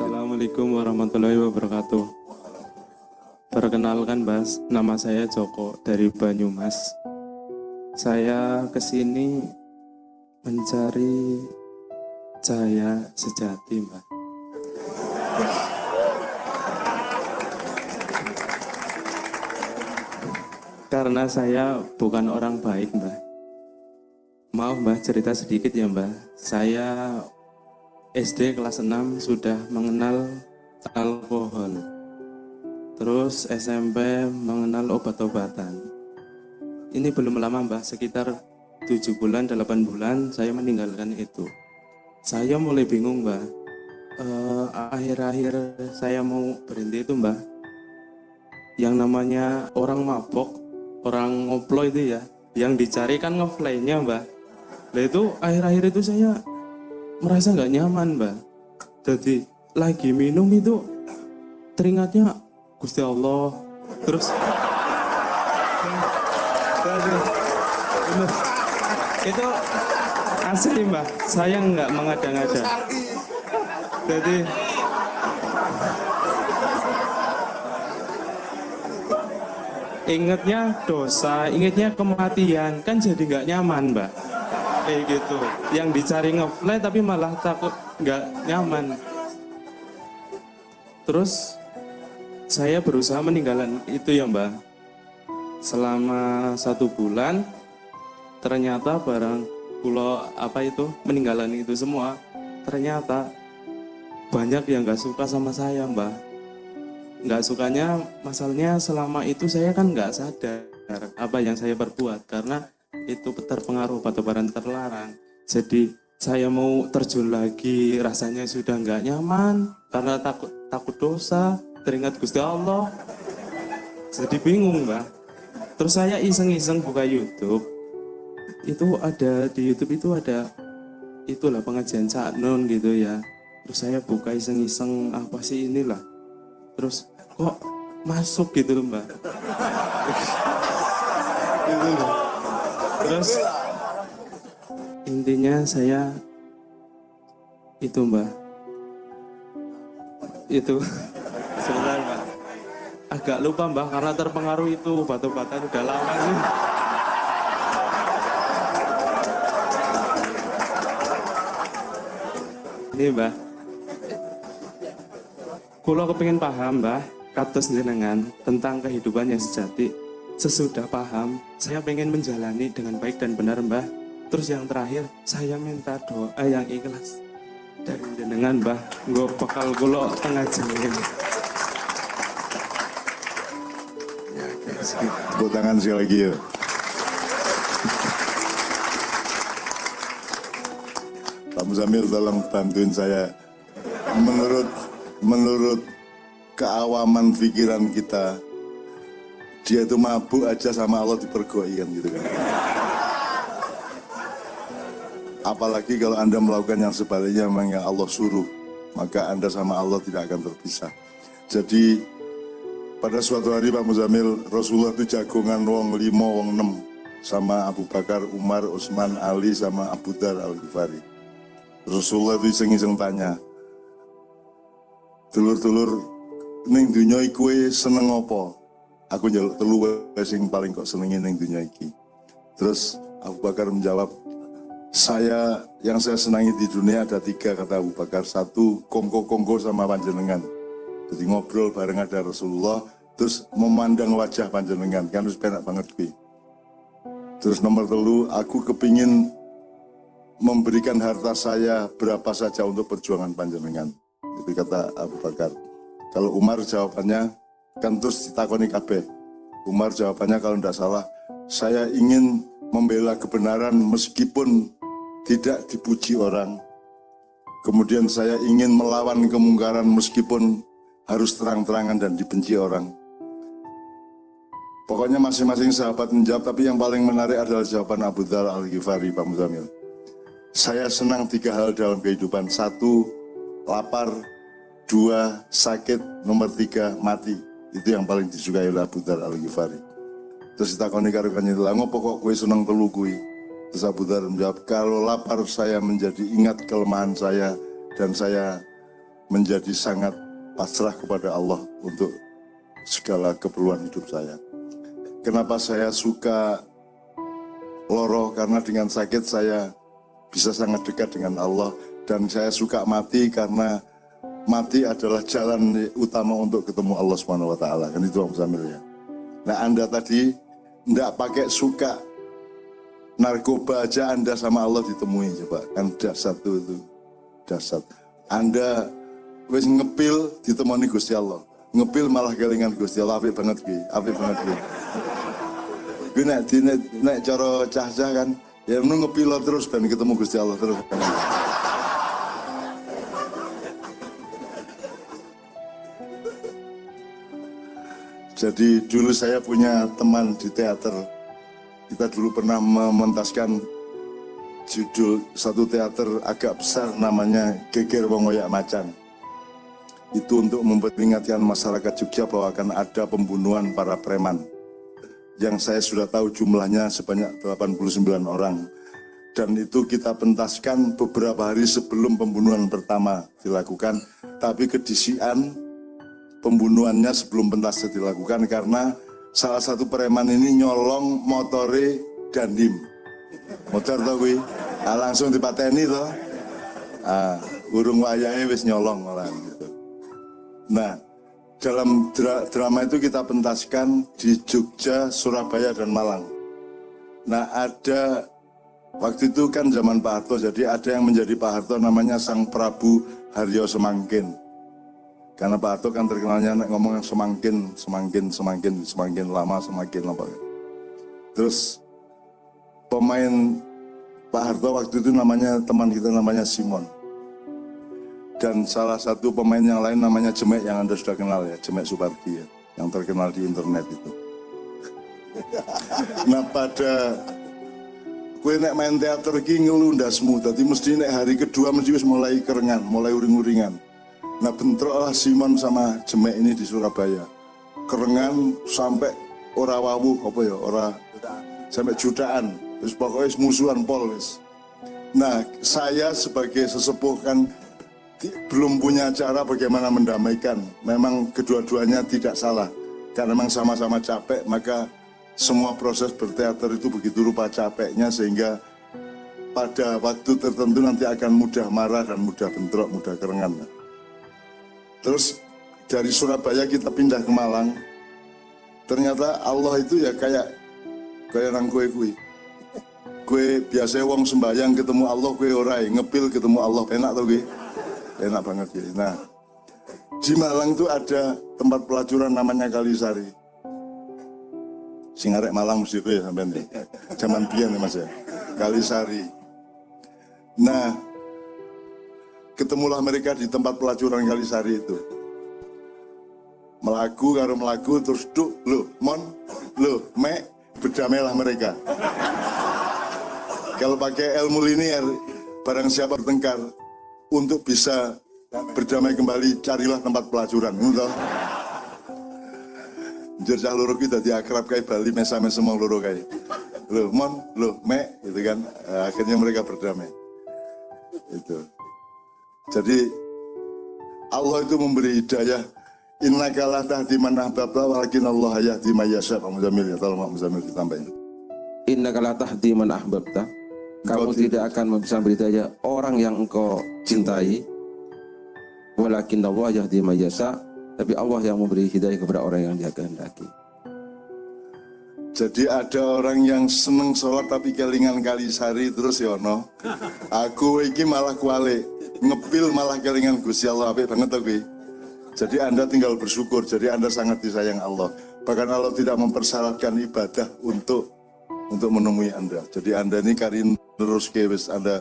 Assalamualaikum warahmatullahi wabarakatuh. Perkenalkan Mas, nama saya Joko dari Banyumas. Saya kesini mencari cahaya sejati, Mbak. Karena saya bukan orang baik, Mbak. Maaf Mbak, cerita sedikit ya Mbak. Saya SD kelas 6 sudah mengenal alkohol. Terus SMP mengenal obat-obatan. Ini belum lama Mbak, sekitar 7 bulan, 8 bulan saya meninggalkan itu. Saya mulai bingung Mbak. Akhir-akhir saya mau berhenti itu Mbak. Yang namanya orang mabok, orang ngoplo itu ya, yang dicari kan ngefly-nya Mbak. Nah itu akhir-akhir itu saya merasa nggak nyaman Mbak. Jadi lagi minum itu teringatnya Gusti Allah. Terus itu asli Mbak, saya nggak mengada-ngada. Jadi ingatnya dosa, ingatnya kematian, kan jadi nggak nyaman Mbak. Kayak gitu, yang dicari ngefly tapi malah takut nggak nyaman. Terus saya berusaha meninggalkan itu ya Mbak. Selama 1 bulan ternyata barang pulau apa itu meninggalkan itu semua, ternyata banyak yang nggak suka sama saya Mbak. Nggak sukanya masalahnya selama itu saya kan nggak sadar apa yang saya perbuat karena itu terpengaruh obat-obatan terlarang. Jadi saya mau terjun lagi rasanya sudah nggak nyaman karena takut dosa, teringat Gusti Allah. Jadi bingung Mbak. Terus saya iseng-iseng buka YouTube. Itu ada di YouTube itu ada itulah pengajian Cak Nun gitu ya. Terus saya buka iseng-iseng apa sih inilah. Terus kok masuk gitu loh Mbak. Gitu loh. Terus intinya saya itu Mbak, itu sebentar Mbak, agak lupa Mbak karena terpengaruh itu obat-obatan udah lama sih. Ini Mbak, kulo kepingin paham Mbak kados jenengan tentang kehidupan yang sejati. Sesudah paham, saya pengen menjalani dengan baik dan benar Mbah. Terus yang terakhir, saya minta doa yang ikhlas dari jenengan Mbah. Nggo bekal kula tengah jenengan. Tepuk tangan sekali lagi ya. Pak Muzamil tolong bantuin saya. Menurut keawaman pikiran kita, dia itu mabuk aja sama Allah dipergoi kan gitu kan. Apalagi kalau Anda melakukan yang sebaliknya memang yang Allah suruh, maka Anda sama Allah tidak akan terpisah. Jadi pada suatu hari Pak Muzamil, Rasulullah itu jagongan wong 5, wong 6 sama Abu Bakar, Umar, Utsman, Ali sama Abu Dar Al-Ghifari. Rasulullah itu iseng-iseng tanya, "Dulur-dulur ning dunya iki seneng apa?" Aku njaluk telu sing paling kok senengin ning dunya iki. Terus Abu Bakar menjawab, yang saya senangi di dunia ada 3, kata Abu Bakar. 1, kongko-kongko sama panjenengan. Jadi ngobrol bareng ada Rasulullah, terus memandang wajah panjenengan, kan harus penak banget gue. Terus nomor 3, aku kepingin memberikan harta saya berapa saja untuk perjuangan panjenengan. Itu kata Abu Bakar. Kalau Umar jawabannya, kan terus ditakoni kabeh. Umar jawabannya kalau tidak salah, saya ingin membela kebenaran meskipun tidak dipuji orang. Kemudian saya ingin melawan kemungkaran meskipun harus terang-terangan dan dibenci orang. Pokoknya masing-masing sahabat menjawab, tapi yang paling menarik adalah jawaban Abu Dar Al-Ghifari, Pak Muzamil. Saya senang 3 hal dalam kehidupan. 1, lapar. 2, sakit. Nomor 3, mati. Itu yang paling disukai oleh Abu Dar Al-Ghifari. Terus ditakoni karo kanjeng Nabi, "Ngopo kok kowe seneng telu kuwi?" Terus Abu Dar menjawab, "Kalau lapar saya menjadi ingat kelemahan saya dan saya menjadi sangat pasrah kepada Allah untuk segala keperluan hidup saya. Kenapa saya suka loro? Karena dengan sakit saya bisa sangat dekat dengan Allah, dan saya suka mati karena mati adalah jalan utama untuk ketemu Allah Subhanahu wa taala. Kan itu Om Zamil ya. Nah, Anda tadi enggak pakai suka narkoba aja Anda sama Allah ditemui, coba. Kan dasar itu. Dasar. Anda wis ngepil ditemoni Gusti Allah. Ngepil malah kelingan Gusti Allah, apik banget ki, apik banget ki. Gue nek cara cah-cah kan, ya ngepil terus ben ketemu Gusti Allah terus. Jadi dulu saya punya teman di teater. Kita dulu pernah mementaskan judul satu teater agak besar namanya Geger Wong Oyak Macan. Itu untuk memperingatkan masyarakat Jogja bahwa akan ada pembunuhan para preman. Yang saya sudah tahu jumlahnya sebanyak 89 orang. Dan itu kita pentaskan beberapa hari sebelum pembunuhan pertama dilakukan. Tapi kedisian pembunuhannya sebelum pentas dilakukan karena salah satu preman ini nyolong motore Dandim. Motor tau gue, langsung dipateni toh. Urung wayahe wis nyolong malah gitu. Nah, dalam drama itu kita pentaskan di Jogja, Surabaya, dan Malang. Nah, ada waktu itu kan zaman Pak Harto, jadi ada yang menjadi Pak Harto namanya Sang Prabu Haryo Semangkin. Karena Pak Harto kan terkenalnya ngomong semakin lama semakin lama. Terus pemain Pak Harto waktu itu namanya, teman kita namanya Simon. Dan salah satu pemain yang lain namanya Jemek, yang Anda sudah kenal ya, Jemek Supardi ya, yang terkenal di internet itu. Nah, pada kue nek main teater ki ngeluh ndasmu, tadi mesti nek hari kedua mesti wis mulai kerengan, mulai uring-uringan. Nah, bentroklah Simon sama Jemek ini di Surabaya. Kerengan sampai ora wawuh apa ya, ora sampai jutaan. Terus pokoknya musuhan pol wis. Nah, saya sebagai sesepuh kan belum punya cara bagaimana mendamaikan. Memang kedua-duanya tidak salah. Karena memang sama-sama capek, maka semua proses berteater itu begitu rupa capeknya sehingga pada waktu tertentu nanti akan mudah marah dan mudah bentrok, mudah kerengan. Terus dari Surabaya kita pindah ke Malang. Ternyata Allah itu ya kayak nang kue. Kue biasanya wong sembahyang ketemu Allah, kue orai ngepil ketemu Allah, enak tau gue. Enak banget ya. Nah, di Malang tuh ada tempat pelacuran namanya Kalisari. Sing arek Malang mesti ya sampean ya. Zaman biyen ya Mas ya. Kalisari. Nah, ketemulah mereka di tempat pelacuran Kalisari itu. Melaku karo melaku terus duk, mek berdamailah mereka. Kalau pakai ilmu linear, barang siapa bertengkar, untuk bisa berdamai kembali, carilah tempat pelacuran. Jajah loro kita diakrab kayak Bali, mesa-mesa semua loro kayak. Mek, gitu kan. Akhirnya mereka berdamai. Itu. Jadi Allah itu memberi hidayah. Innaka la tahdi man ahbabta walakin Allah yahdi may yasha. Pak Muzamil ya, tolong Pak Muzamil ditambahin. Innaka la tahdi man ahbabta. Kamu tidak akan bisa memberi hidayah orang yang engkau cintai. Walakin Allah yahdi may yasha. Tapi Allah yang memberi hidayah kepada orang yang Dia kehendaki. Jadi ada orang yang seneng sholat tapi kelingan Kalisari terus ya no. Aku iki malah kualik, ngepil malah kelingan Gusti Allah, apik banget to kuwi. Jadi Anda tinggal bersyukur, jadi Anda sangat disayang Allah. Bahkan Allah tidak mempersyaratkan ibadah untuk menemui Anda. Jadi Anda ini karin terus wis Anda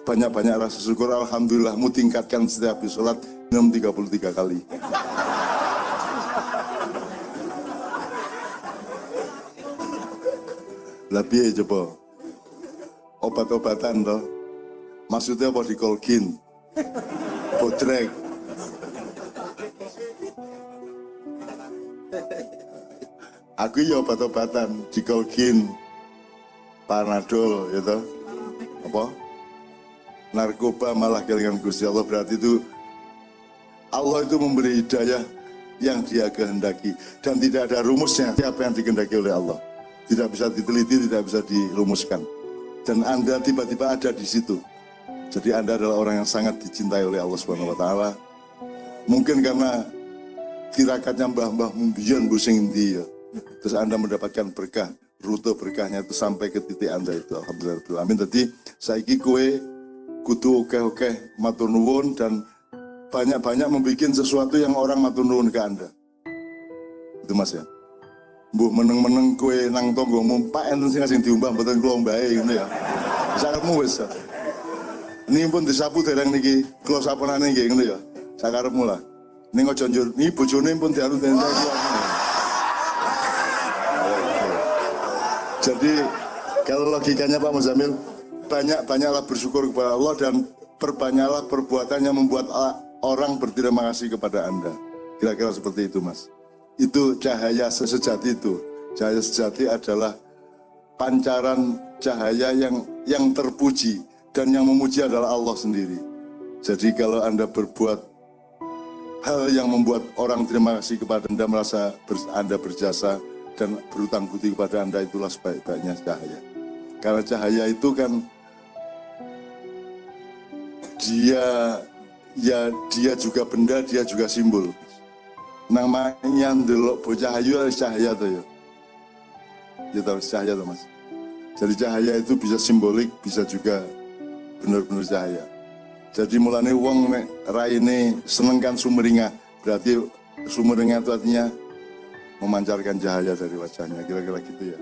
banyak-banyak rasa syukur. Alhamdulillahmu tingkatkan setiap sholat minum 33 kali. Lebih coba obat-obatan toh, maksudnya apa dikolgin, bodrek. Aku ya obat-obatan, dikolgin, panadol, gitu, apa? Narkoba malah kelingan Gusti Allah, berarti itu Allah itu memberi hidayah yang Dia kehendaki dan tidak ada rumusnya siapa yang dikehendaki oleh Allah. Tidak bisa diteliti, tidak bisa dirumuskan. Dan Anda tiba-tiba ada di situ. Jadi Anda adalah orang yang sangat dicintai oleh Allah Subhanahu wa taala. Mungkin karena tirakatnya mbah-mbah mumbian busing ndi ya. Terus Anda mendapatkan berkah, rute berkahnya itu sampai ke titik Anda itu. Alhamdulillah. Amin. Jadi saiki kowe kudu oke-oke matur nuwun dan banyak-banyak membuat sesuatu yang orang matur nuwun ke Anda. Itu Mas ya. Mbuh meneng-meneng kowe nang tanggamu Pak enten sing diumbah mboten kula mbahe ngono ya. Sakarepmu wis. Ini pun disapu dereng niki kula sapunane nggih ngono ya. Sakarepmu lah. Ning aja njur niki bojone pun diarut entek kuwi. Jadi kalau logikanya Pak Muzamil, banyaklah bersyukur kepada Allah dan perbanyaklah perbuatan yang membuat orang berterima kasih kepada Anda. Kira-kira seperti itu Mas. Itu cahaya sejati itu. Cahaya sejati adalah pancaran cahaya yang terpuji dan yang memuji adalah Allah sendiri. Jadi kalau Anda berbuat hal yang membuat orang terima kasih kepada Anda, merasa Anda berjasa dan berutang budi kepada Anda, itulah sebaik-baiknya cahaya. Karena cahaya itu kan dia juga benda, dia juga simbol. Namanya ndelok bocah ayu cahaya tuh ya. Ya tahu cahaya tuh Mas. Jadi cahaya itu bisa simbolik, bisa juga benar-benar cahaya. Jadi mulane wong nek raine seneng kan sumringah, berarti sumringah itu artinya memancarkan cahaya dari wajahnya, kira-kira gitu ya.